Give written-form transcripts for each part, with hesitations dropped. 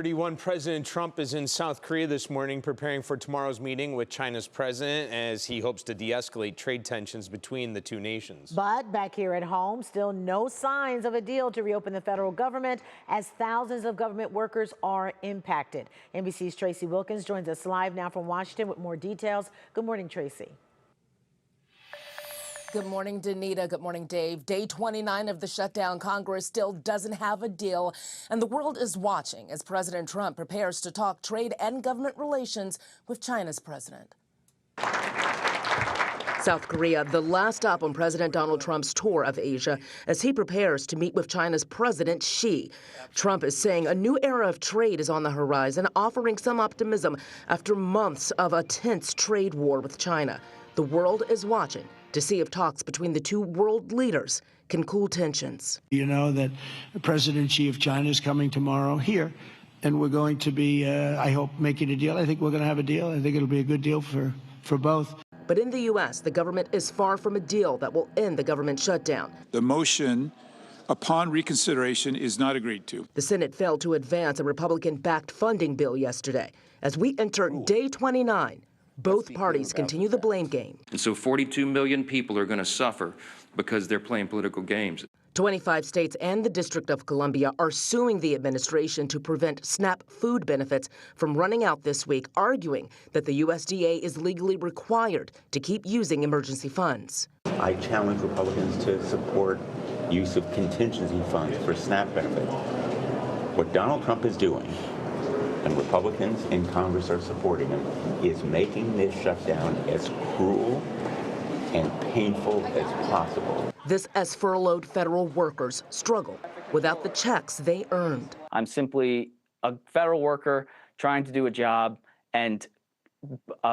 31 President Trump is in South Korea this morning preparing for tomorrow's meeting with China's president as he hopes to de-escalate trade tensions between the two nations. But back here at home, still no signs of a deal to reopen the federal government as thousands of government workers are impacted. NBC's Tracy Wilkins joins us live now from Washington with more details. Good morning, Tracy. Good morning, Danita. Good morning, Dave. Day 29 of the shutdown. Congress still doesn't have a deal, and the world is watching as President Trump prepares to talk trade and government relations with China's president. South Korea, the last stop on President Donald Trump's tour of Asia as he prepares to meet with China's President Xi. Trump is saying a new era of trade is on the horizon, offering some optimism after months of a tense trade war with China. The world is watching to see if talks between the two world leaders can cool tensions. You know that President Xi of China is coming tomorrow here, and we're going to be, I hope, making a deal. I think we're going to have a deal. I think it'll be a good deal for both. But in the U.S., the government is far from a deal that will end the government shutdown. The motion upon reconsideration is not agreed to. The Senate failed to advance a Republican-backed funding bill yesterday. As we enter day 29, both parties continue the blame game. And so 42 million people are going to suffer because they're playing political games. 25 states and the District of Columbia are suing the administration to prevent SNAP food benefits from running out this week, arguing that the USDA is legally required to keep using emergency funds. I challenge Republicans to support use of contingency funds for SNAP benefits. What Donald Trump is doing, and Republicans in Congress are supporting him, is making this shutdown as cruel and painful as possible. This as furloughed federal workers struggle without the checks they earned. I'm simply a federal worker trying to do a job and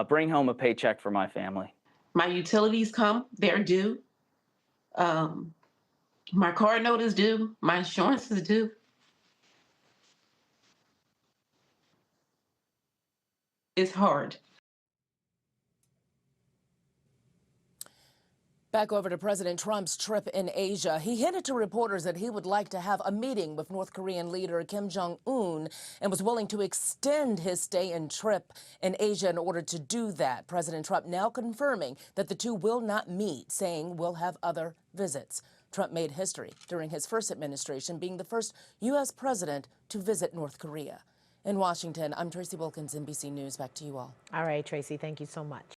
bring home a paycheck for my family. My utilities come, they're due. My car note is due, my insurance is due. It's hard. Back over to President Trump's trip in Asia. He hinted to reporters that he would like to have a meeting with North Korean leader Kim Jong-un and was willing to extend his stay and trip in Asia in order to do that. President Trump now confirming that the two will not meet, saying we'll have other visits. Trump made history during his first administration, being the first U.S. president to visit North Korea. In Washington, I'm Tracy Wilkins, NBC News. Back to you all. All right, Tracy, thank you so much.